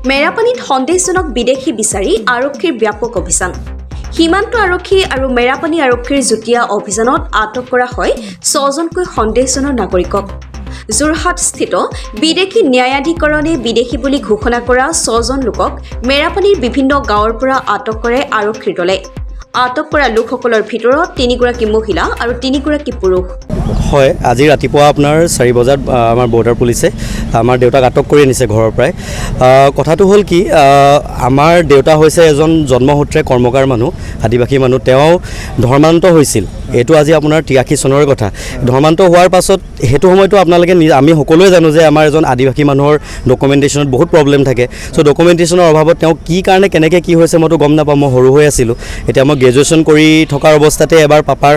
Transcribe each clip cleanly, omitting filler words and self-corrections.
মেৰাপানীত সন্দেহজনক বিদেশী বিচাৰি আৰক্ষীৰ ব্যাপক অভিযান। সীমান্ত আৰক্ষী আৰু মেৰাপানী আৰক্ষীৰ যুটীয়া অভিযানত আটক কৰা হয় 6জনকৈ সন্দেহজনক নাগৰিকক। যোৰহাটস্থিত বিদেশী ন্যায়াধিকৰণে বিদেশী বুলি ঘোষণা কৰা 6জন লোকক মেৰাপানীৰ বিভিন্ন গাঁৱৰ পৰা আটক কৰে আৰক্ষীৰ দলে। আটক কৰা লোকসকলৰ ভিতৰত 3গৰাকী মহিলা আৰু 3গৰাকী পুৰুষ। হয়, আজি ৰাতিপুৱা আপোনাৰ 4 বজাত আমাৰ বৰ্ডাৰ পুলিচে আমাৰ দেউতাক আটক কৰি আনিছে ঘৰৰ পৰাই। কথাটো হ'ল কি, আমাৰ দেউতা হৈছে এজন জন্মসূত্ৰে কৰ্মকাৰ মানুহ, আদিবাসী মানুহ। তেওঁ ধৰ্মান্ত হৈছিল, এইটো আজি আপোনাৰ 83 চনৰ কথা। ধৰ্মান্ত হোৱাৰ পাছত সেইটো সময়তো আপোনালোকে আমি সকলোৱে জানো যে আমাৰ এজন আদিবাসী মানুহৰ ডকুমেণ্টেশ্যনত বহুত প্ৰব্লেম থাকে। চ' ডকুমেণ্টেশ্যনৰ অভাৱত তেওঁ কি কাৰণে কেনেকৈ কি হৈছে মইতো গম নাপাওঁ, মই সৰু হৈ আছিলোঁ। এতিয়া মই গ্ৰেজুৱেশ্যন কৰি থকাৰ অৱস্থাতে এবাৰ পাপাৰ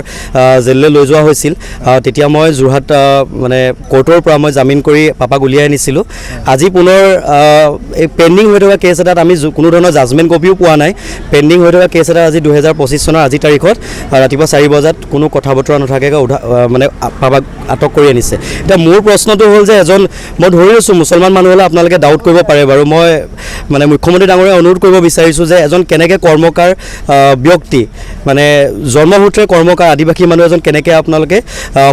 জেললৈ লৈ যোৱা হৈছিল। তেতিয়া মই যোৰহাট মানে কোৰ্টৰ পৰা মই জামিন কৰি পাপাক উলিয়াই আনিছিলোঁ। আজি পুনৰ এই পেণ্ডিং হৈ থকা কেছ এটাত আমি কোনো ধৰণৰ জাজমেণ্ট কপিও পোৱা নাই। পেণ্ডিং হৈ থকা কেছ এটা আজি 2025 চনৰ আজি তাৰিখত ৰাতিপুৱা 4 বজাত কোনো কথা বতৰা নথাকাকৈ মানে পাপাক আটক কৰি আনিছে। এতিয়া মোৰ প্ৰশ্নটো হ'ল যে মই ধৰি আছোঁ মুছলমান মানুহ হ'লে আপোনালোকে ডাউট কৰিব পাৰে বাৰু। মই মানে মুখ্যমন্ত্ৰী ডাঙৰীয়াক অনুৰোধ কৰিব বিচাৰিছোঁ যে এজন কেনেকৈ কৰ্মকাৰ ব্যক্তি, মানে জন্মসূত্ৰে কৰ্মকাৰ আদিবাসী মানুহ এজন কেনেকৈ আপোনালোকে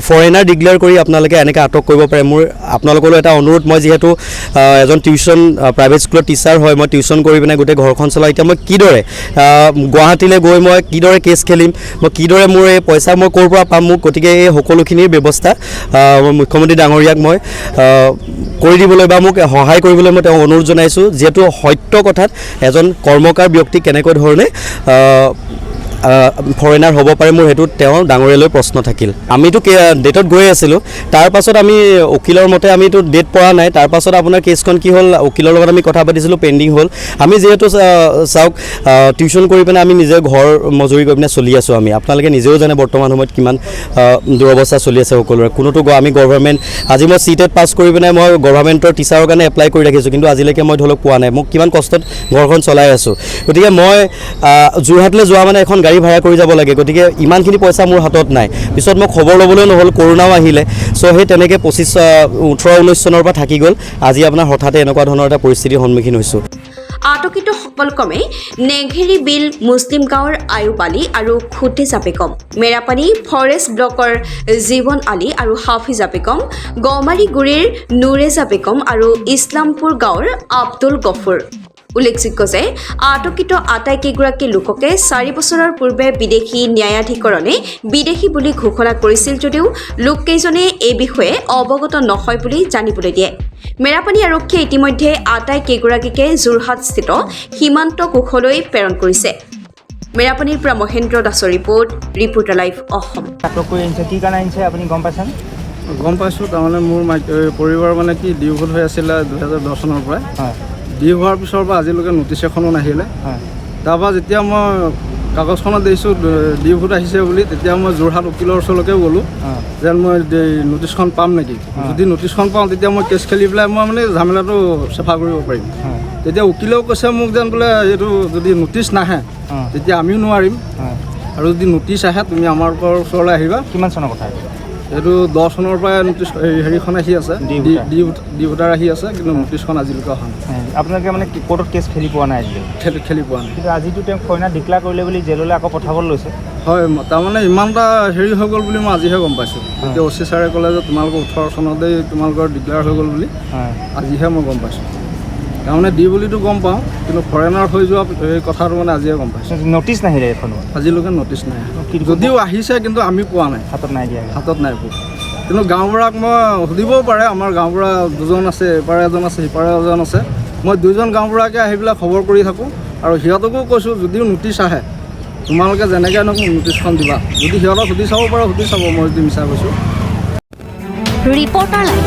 ফৰেনাৰ ডিক্লেয়াৰ কৰি আপোনালোকে এনেকৈ আটক কৰিব পাৰে। মোৰ আপোনালোকলৈ এটা অনুৰোধ, মই যিহেতু এজন টিউশ্যন প্ৰাইভেট স্কুলৰ টিচাৰ হয়, মই টিউশ্যন কৰি পিনে গোটেই ঘৰখন চলাওঁ। এতিয়া মই কিদৰে গুৱাহাটীলৈ গৈ মই কিদৰে কেছ খেলিম, মই কিদৰে মোৰ এই পইচা মই ক'ৰ পৰা পাম, মোক গতিকে এই সকলোখিনিৰ ব্যৱস্থা মুখ্যমন্ত্ৰী ডাঙৰীয়াক মই কৰি দিবলৈ বা মোক সহায় কৰিবলৈ মই তেওঁক অনুৰোধ জনাইছোঁ। যিহেতু সত্য কথাত এজন কৰ্মকাৰ ব্যক্তি কেনেকৈ ধৰণে ফৰেনাৰ হ'ব পাৰে, মোৰ সেইটো তেওঁৰ ডাঙৰীয়ালৈ প্ৰশ্ন থাকিল। আমিতো ডেটত গৈ আছিলোঁ, তাৰপাছত আমি উকিলৰ মতে আমিতো ডেট পৰা নাই। তাৰপাছত আপোনাৰ কেছখন কি হ'ল, উকিলৰ লগত আমি কথা পাতিছিলোঁ, পেণ্ডিং হ'ল। আমি যিহেতু চাওক টিউশ্যন কৰি পিনে আমি নিজে ঘৰ মজুৰি কৰি পিনে চলি আছোঁ। আপোনালোকে নিজেও জানে বৰ্তমান সময়ত কিমান দুৰৱস্থা চলি আছে সকলোৰে। কোনোতো আমি গভৰ্ণমেণ্ট, আজি মই CTET পাছ কৰি পিনে মই গভৰ্ণমেণ্টৰ টিচাৰৰ কাৰণে এপ্লাই কৰি ৰাখিছোঁ, কিন্তু আজিলৈকে মই ধৰি লওক পোৱা নাই। মোক কিমান কষ্টত ঘৰখন চলাই আছোঁ। গতিকে মই যোৰহাটলৈ যোৱা মানে এখন গাড়ী ভাড়া কৰি যাব লাগে, গতিকে ইমানখিনি পইচা মোৰ হাতত নাই। পিছত মই খবৰ ল'বলৈ নহ'ল, কৰোণাও আহিলে। চ' সেই তেনেকৈ 18-19 চনৰ পৰা থাকি গ'ল। আজি আপোনাৰ হঠাতে এনেকুৱা ধৰণৰ এটা পৰিস্থিতিৰ সন্মুখীন হৈছোঁ। আটকিতসকল ক্ৰমে নেঘেৰী বিল মুছলিম গাঁৱৰ আয়ুব আলী আৰু খুটি জাপেকম, মেৰাপানী ফৰেষ্ট ব্লকৰ জীৱন আলী আৰু হাফিজ জাপেকম, গমাৰী গুৰিৰ নুৰে জাপেকম আৰু ইছলামপুৰ গাঁৱৰ আব্দুল গফুৰ। উল্লেখযোগ্য যে আটকিত আটাইকেইগৰাকী লোককে 4 বছৰৰ পূৰ্বে বিদেশী ন্যায়াধিকৰণে বিদেশী বুলি ঘোষণা কৰিছিল যদিও লোককেইজনে এই বিষয়ে অৱগত নহয় বুলি জানিবলৈ দিয়ে। মেৰাপানী আৰক্ষীয়ে ইতিমধ্যে আটাইকেইগৰাকীকে যোৰহাটস্থিত সীমান্ত কোষলৈ প্ৰেৰণ কৰিছে। মেৰাপানীৰ পৰা মহেন্দ্ৰ দাসৰ ৰিপৰ্টাৰ লাইভ অসম। আটক কৰি আনিছে, কি কাৰণে আনিছে আপুনি গম পাইছেনে? গম পাইছোঁ। তাৰমানে মোৰ পৰিবাৰ মানে কি ডিভোৰ্চ হৈ আছিলে 2010 চনৰ পৰা। ডিভোৰ্চ হোৱাৰ পিছৰ পৰা আজিলৈকে নটিচ এখনো নাহিলে। তাৰপৰা যেতিয়া মই কাগজখনত দেখিছোঁ ডিভোৰ্চ আহিছে বুলি, তেতিয়া মই যোৰহাট উকিলৰ ওচৰলৈকে গ'লোঁ যেন মই নটিচখন পাম নেকি। যদি নটিচখন পাওঁ তেতিয়া মই কেছ খেলি পেলাই মই মানে ঝামেলাটো চাফা কৰিব পাৰিম। তেতিয়া উকিলেও কৈছে মোক যেন বোলে এইটো যদি নটিচ নাহে তেতিয়া আমিও নোৱাৰিম, আৰু যদি নটিচ আহে তুমি আমাৰ ওচৰলৈ আহিবা। কিমান চনৰ কথা? এইটো 10 চনৰ পৰা নটিচ হেৰিখন আহি আছে, ডিভোটাৰ আহি আছে, কিন্তু নটিচখন আজিলৈকে অহা নাই। আপোনালোকে মানে কোৰ্টত কেছ খেলি পোৱা নাই? খেলি পোৱা নাই। কিন্তু আজিতো তেওঁক ফৰেনাৰ ডিক্লেয়াৰ কৰিলে বুলি জেললৈ আকৌ পঠাবলৈ লৈছে। হয়, তাৰমানে ইমান এটা হেৰি হৈ গ'ল বুলি মই আজিহে গম পাইছোঁ। এতিয়া OC ছাৰে ক'লে যে তোমালোকৰ 18 চনতেই তোমালোকৰ ডিক্লেয়াৰ হৈ গ'ল বুলি, আজিহে মই গম পাইছোঁ। তাৰমানে দি বুলিতো গম পাওঁ, কিন্তু ফৰেনাৰ হৈ যোৱা এই কথাটো মানে আজিহে গম পাইছোঁ। নটিচ নাহিলে এখন আজিলৈকে নটিচ নাই। যদিও আহিছে কিন্তু আমি পোৱা নাই, হাতত নাই দিয়া, হাতত নাই পোৱা। কিন্তু গাঁওবুঢ়াক মই সুধিবও পাৰে, আমাৰ গাঁওবুঢ়া 2জন আছে, এপাৰে এজন আছে সিপাৰে এজন আছে। মই 2জন গাঁওবুঢ়াকে আহি পেলাই খবৰ কৰি থাকোঁ, আৰু সিহঁতকো কৈছোঁ যদিও নটিচ আহে তোমালোকে যেনেকৈ মোক নটিচখন দিবা। যদি সিহঁতক সুধি চাব পাৰোঁ সুধি চাব, মই যদি মিছা কৈছোঁ। Reporter live.